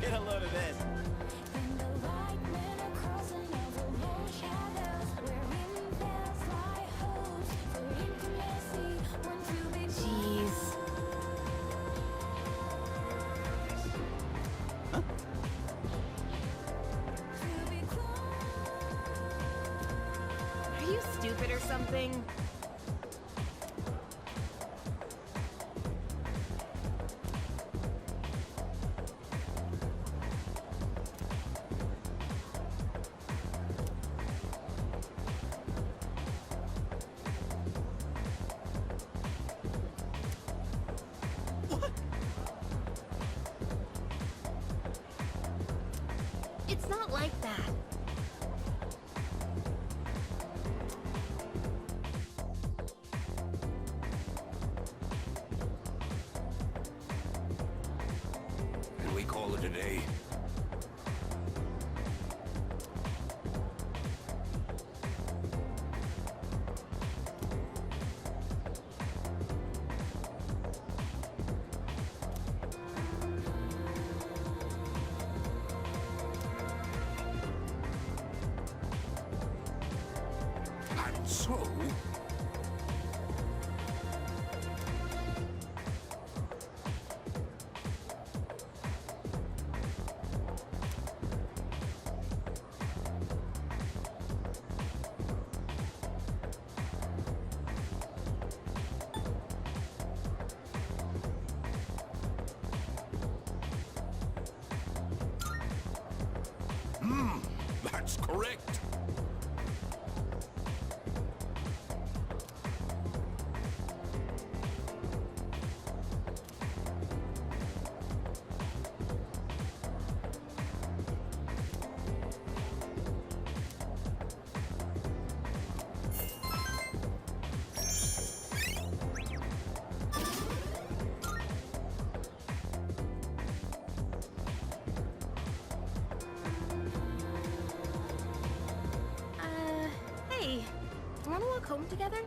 Get a load of this. Jeez. Huh? Are you stupid or something? It's not like that. Can we call it a day? And so... That's correct. Hey, wanna walk home together?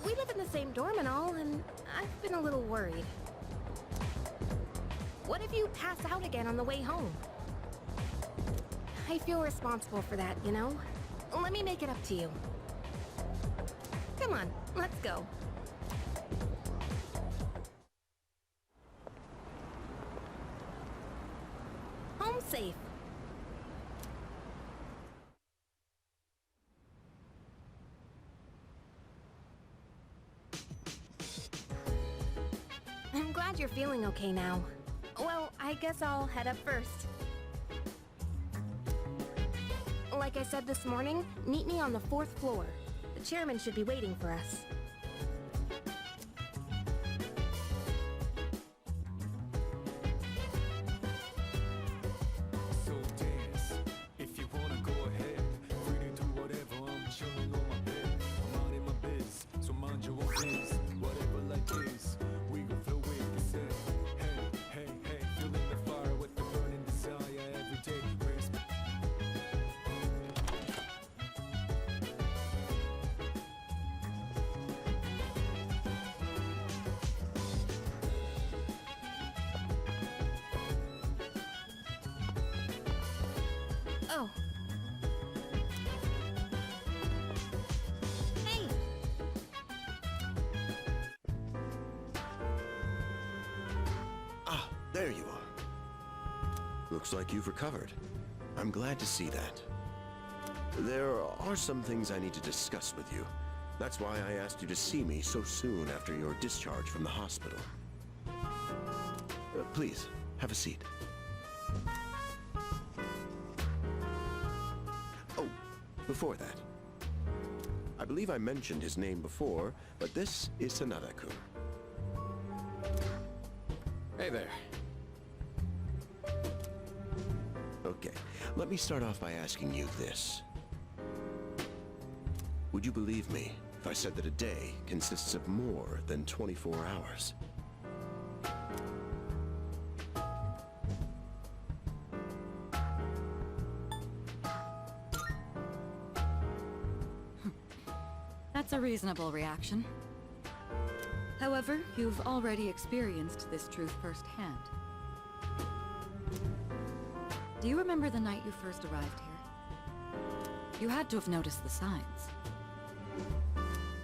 We live in the same dorm and all, and I've been a little worried. What if you pass out again on the way home? I feel responsible for that, you know? Let me make it up to you. Come on, let's go. Home safe. I'm glad you're feeling okay now. Well, I guess I'll head up first. Like I said this morning, meet me on the 4th floor. The chairman should be waiting for us. So dance, if you wanna go ahead. Free to do whatever, I'm chilling on my bed. I'm out in my biz, so mind your own biz. Whatever like this, we gon' flow with the set. Hey, hey, hey, feeling the fire with the burning desire every day. Raise Oh. Hey! Ah, there you are. Looks like you've recovered. I'm glad to see that. There are some things I need to discuss with you. That's why I asked you to see me so soon after your discharge from the hospital. Please, have a seat. Oh, before that. I believe I mentioned his name before, but this is Sanada-kun. Hey there. Okay, let me start off by asking you this. Would you believe me if I said that a day consists of more than 24 hours? That That's a reasonable reaction. However, you've already experienced this truth firsthand. Do you remember the night you first arrived here? You had to have noticed the signs.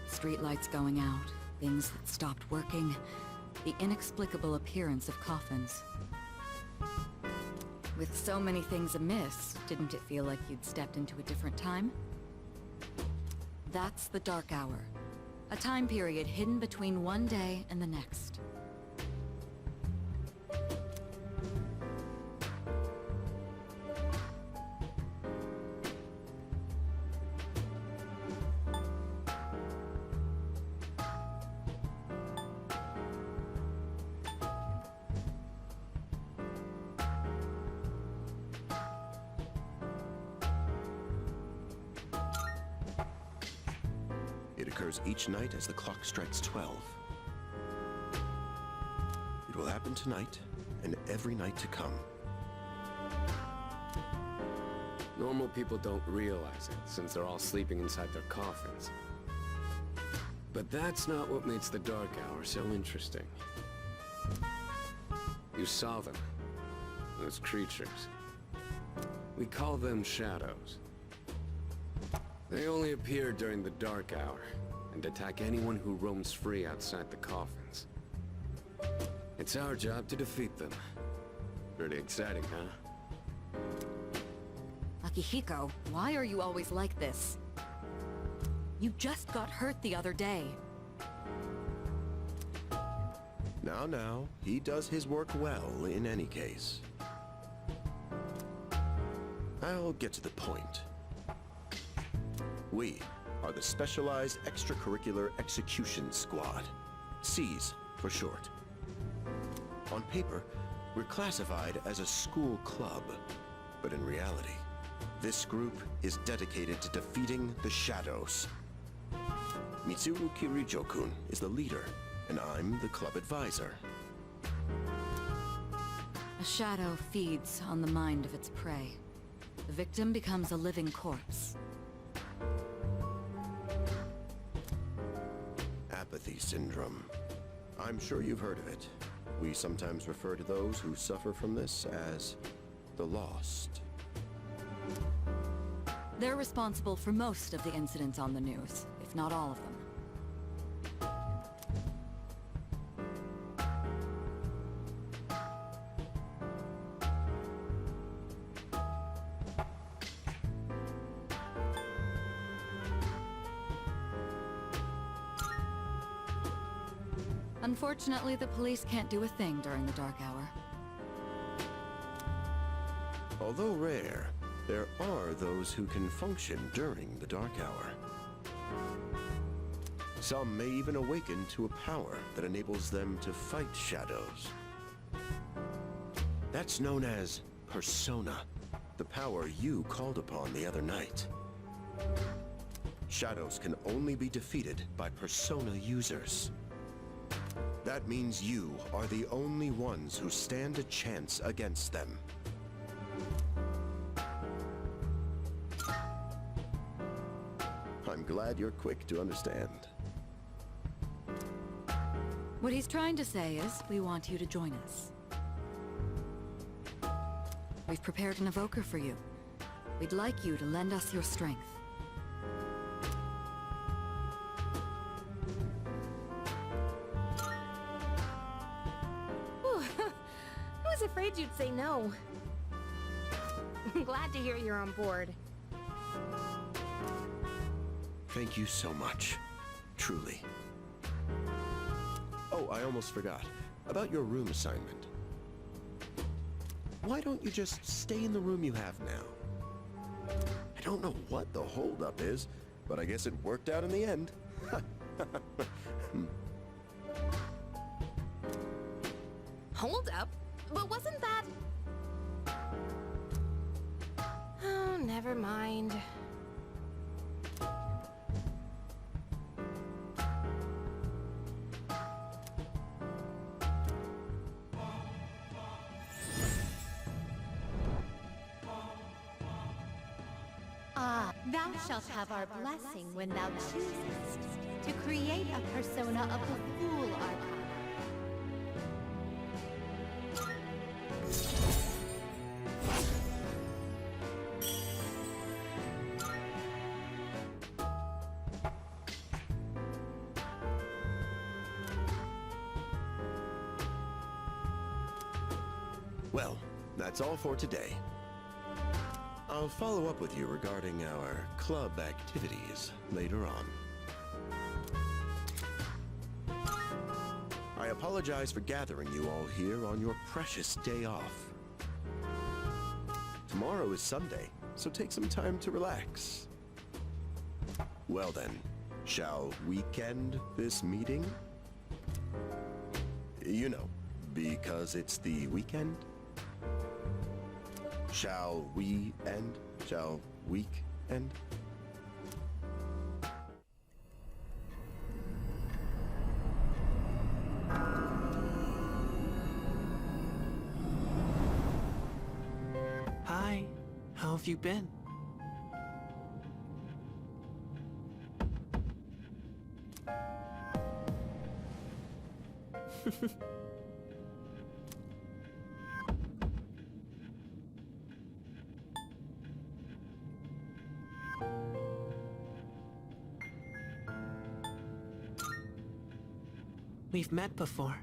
Streetlights going out, things that stopped working, the inexplicable appearance of coffins. With so many things amiss, didn't it feel like you'd stepped into a different time? That's the Dark Hour. A time period hidden between one day and the next. It occurs each night as the clock strikes 12. It will happen tonight, and every night to come. Normal people don't realize it, since they're all sleeping inside their coffins. But that's not what makes the Dark Hour so interesting. You saw them. Those creatures. We call them shadows. They only appear during the Dark Hour, and attack anyone who roams free outside the coffins. It's our job to defeat them. Pretty exciting, huh? Akihiko, why are you always like this? You just got hurt the other day. Now, he does his work well in any case. I'll get to the point. We are the Specialized Extracurricular Execution Squad, SEAS for short. On paper, we're classified as a school club, but in reality, this group is dedicated to defeating the shadows. Mitsuru Kirijo-kun is the leader, and I'm the club advisor. A shadow feeds on the mind of its prey. The victim becomes a living corpse. Apathy syndrome. I'm sure you've heard of it. We sometimes refer to those who suffer from this as the lost. They're responsible for most of the incidents on the news, if not all of them. Unfortunately, the police can't do a thing during the Dark Hour. Although rare, there are those who can function during the Dark Hour. Some may even awaken to a power that enables them to fight shadows. That's known as Persona, the power you called upon the other night. Shadows can only be defeated by Persona users. That means you are the only ones who stand a chance against them. I'm glad you're quick to understand. What he's trying to say is, we want you to join us. We've prepared an evoker for you. We'd like you to lend us your strength. I was afraid you'd say no. I'm glad to hear you're on board. Thank you so much. Truly. Oh, I almost forgot. About your room assignment. Why don't you just stay in the room you have now? I don't know what the holdup is, but I guess it worked out in the end. Hold up? But wasn't that... Oh, never mind. That shalt have our blessing when thou choosest to create a persona of the Fool Arcana. Well, that's all for today. I'll follow up with you regarding our club activities later on. I apologize for gathering you all here on your precious day off. Tomorrow is Sunday, so take some time to relax. Well then, shall weekend this meeting? You know, because it's the weekend? Shall we end? Shall week end? Hi, how have you been? We've met before.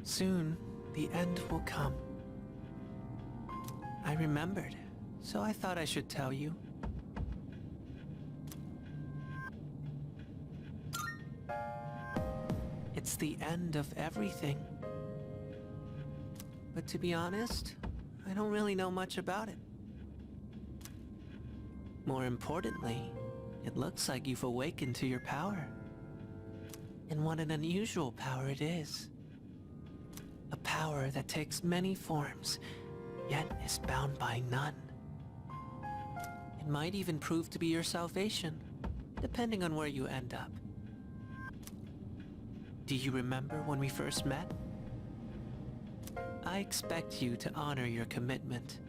Soon, the end will come. I remembered, so I thought I should tell you. It's the end of everything. But to be honest, I don't really know much about it. More importantly, it looks like you've awakened to your power. And what an unusual power it is. A power that takes many forms, yet is bound by none. It might even prove to be your salvation, depending on where you end up. Do you remember when we first met? I expect you to honor your commitment.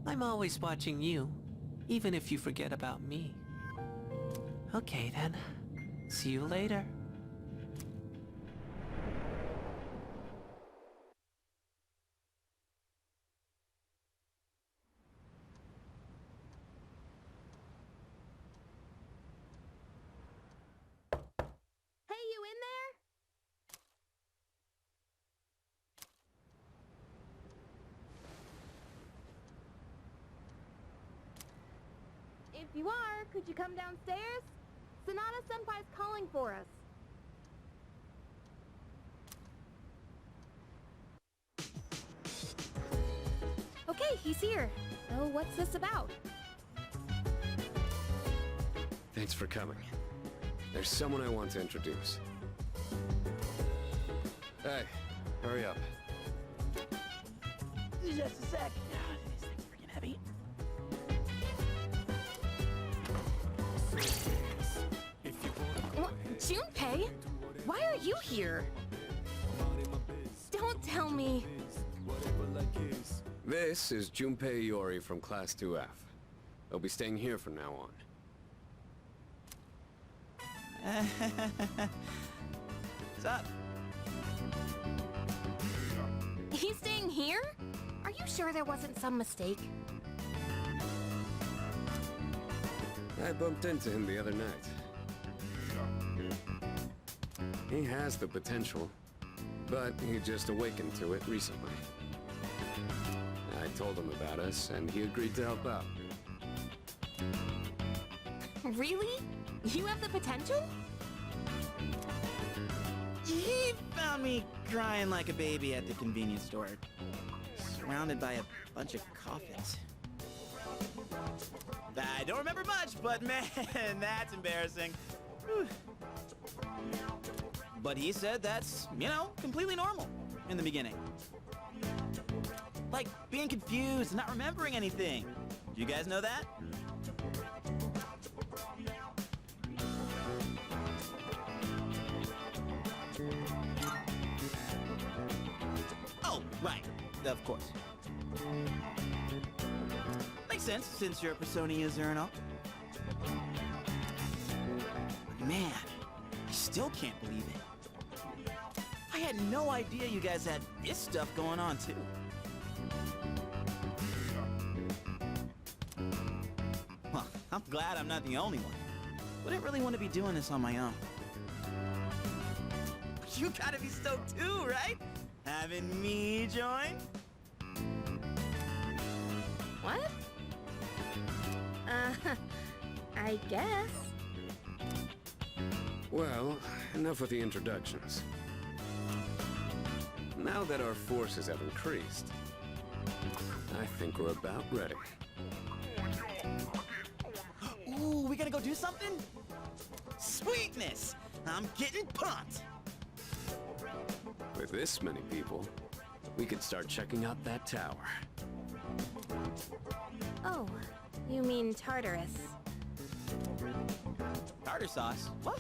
I'm always watching you, even if you forget about me. Okay then. See you later. Hey, you in there? If you are, could you come downstairs? Sonata-senpai's calling for us. Okay, he's here. So what's this about? Thanks for coming. There's someone I want to introduce. Hey, hurry up. Just a sec. This thing's freaking heavy. What? Junpei? Why are you here? Don't tell me. This is Junpei Iori from Class 2F. They'll be staying here from now on. What's up? He's staying here? Are you sure there wasn't some mistake? I bumped into him the other night. He has the potential, but he just awakened to it recently. I told him about us, and he agreed to help out. Really? You have the potential? He found me crying like a baby at the convenience store, surrounded by a bunch of coffins. I don't remember much, but man, that's embarrassing. Whew. But he said that's, you know, completely normal in the beginning. Like being confused and not remembering anything. Do you guys know that? Oh, right. Of course. sense since you're a Persona user and all. Man, I still can't believe it. I had no idea you guys had this stuff going on too. Well, I'm glad I'm not the only one. Wouldn't really want to be doing this on my own. You gotta be stoked too, right? Having me join? What? I guess. Well, enough with the introductions. Now that our forces have increased, I think we're about ready. Ooh, we gonna go do something? Sweetness! I'm getting pumped! With this many people, we could start checking out that tower. Oh, you mean Tartarus. Tartar sauce? What?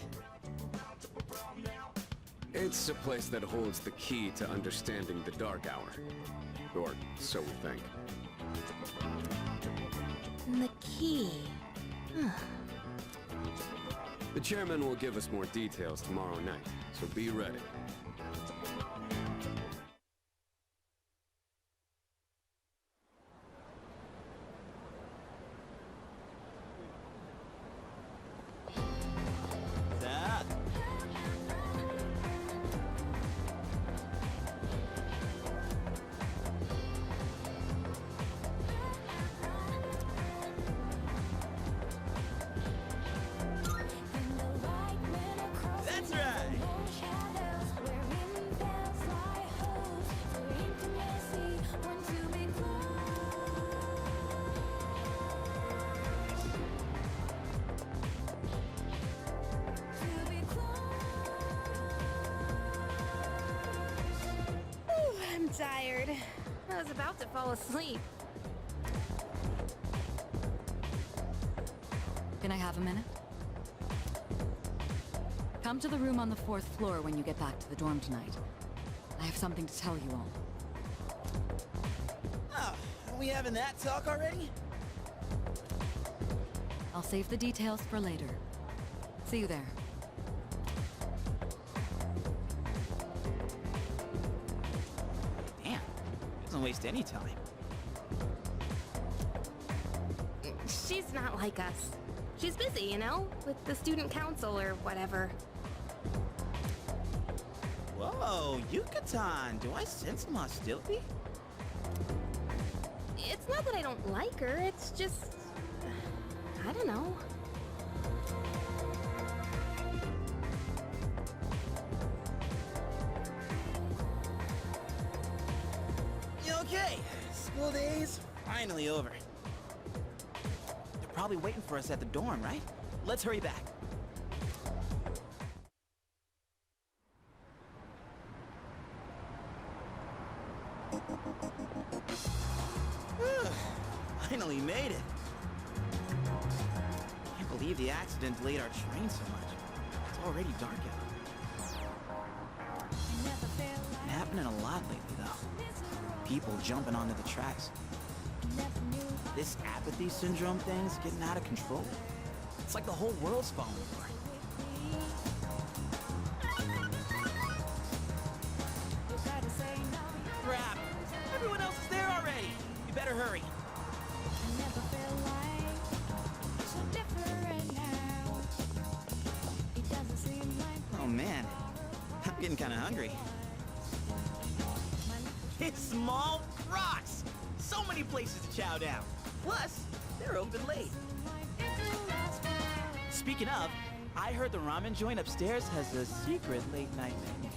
It's a place that holds the key to understanding the Dark Hour. Or so we think. The key. The chairman will give us more details tomorrow night, so be ready. That's right! I'm tired. I was about to fall asleep. Can I have a minute? Come to the room on the 4th floor when you get back to the dorm tonight. I have something to tell you all. Oh, are we having that talk already? I'll save the details for later. See you there. Damn, doesn't waste any time. She's not like us. She's busy, you know, with the student council or whatever. Whoa, Yucatan, do I sense some hostility? It's not that I don't like her, it's just... I don't know. Okay, school days finally over. They're probably waiting for us at the dorm, right? Let's hurry back. Finally made it. Can't believe the accident delayed our train so much. It's already dark out. Been happening a lot lately, though. People jumping onto the tracks. This apathy syndrome thing's getting out of control. It's like the whole world's falling apart. Crap! Everyone else is there already! You better hurry. Oh man, I'm getting kind of hungry. It's Small Rocks! So many places to chow down. Plus, they're open late. Speaking of, I heard the ramen joint upstairs has a secret late night menu.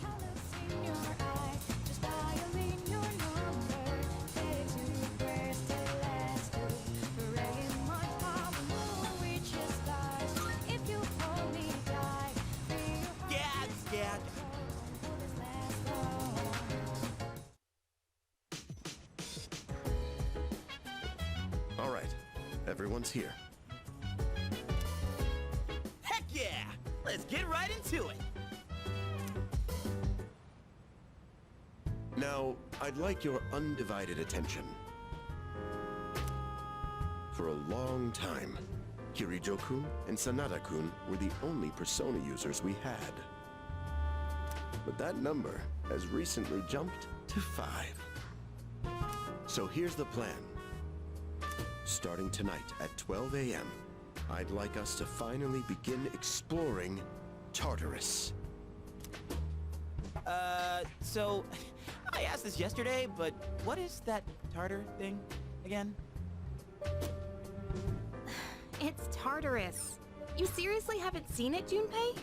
All right, everyone's here. Heck yeah! Let's get right into it! Now, I'd like your undivided attention. For a long time, Kirijo-kun and Sanada-kun were the only Persona users we had. But that number has recently jumped to 5. So here's the plan. Starting tonight at 12 a.m., I'd like us to finally begin exploring Tartarus. So, I asked this yesterday, but what is that Tartar thing again? It's Tartarus. You seriously haven't seen it, Junpei?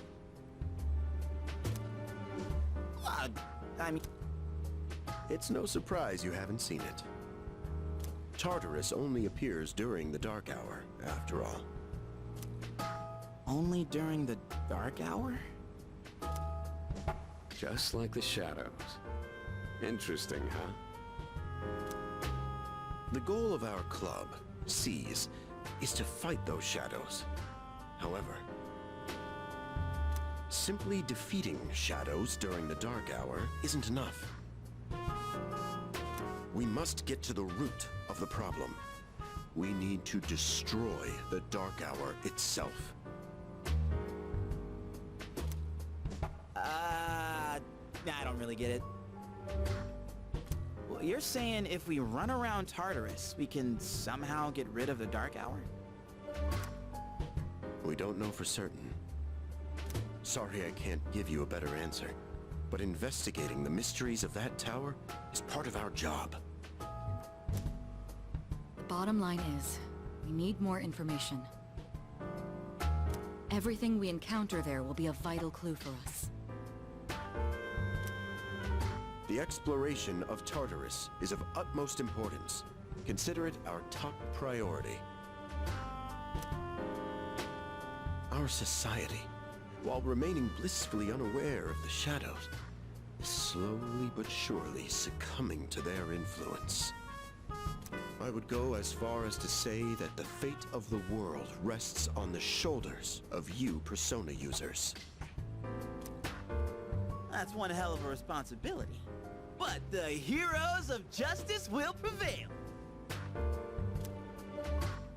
I mean... It's no surprise you haven't seen it. Tartarus only appears during the dark hour, after all. Only during the dark hour? Just like the shadows. Interesting, huh? The goal of our club, Seize, is to fight those shadows. However, simply defeating shadows during the dark hour isn't enough. We must get to the root of the problem. We need to destroy the dark hour itself. I don't really get it. Well, you're saying if we run around Tartarus, we can somehow get rid of the dark hour? We don't know for certain. Sorry I can't give you a better answer, but investigating the mysteries of that tower is part of our job. Bottom line is, we need more information. Everything we encounter there will be a vital clue for us. The exploration of Tartarus is of utmost importance. Consider it our top priority. Our society, while remaining blissfully unaware of the shadows, is slowly but surely succumbing to their influence. I would go as far as to say that the fate of the world rests on the shoulders of you Persona users. That's one hell of a responsibility. But the heroes of justice will prevail.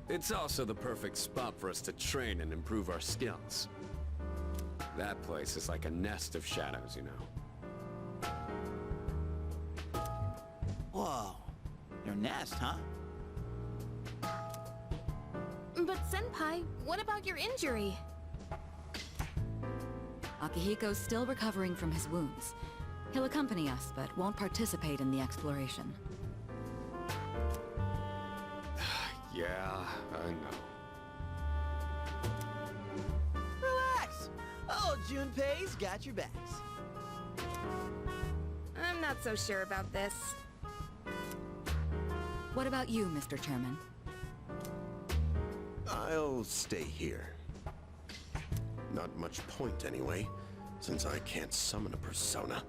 It's also the perfect spot for us to train and improve our skills. That place is like a nest of shadows, you know. Whoa. Your nest, huh? But Senpai, what about your injury? Akihiko's still recovering from his wounds. He'll accompany us, but won't participate in the exploration. Yeah, I know. Relax. Oh, Junpei's got your backs. I'm not so sure about this. What about you, Mr. Chairman? I'll stay here. Not much point anyway, since I can't summon a persona.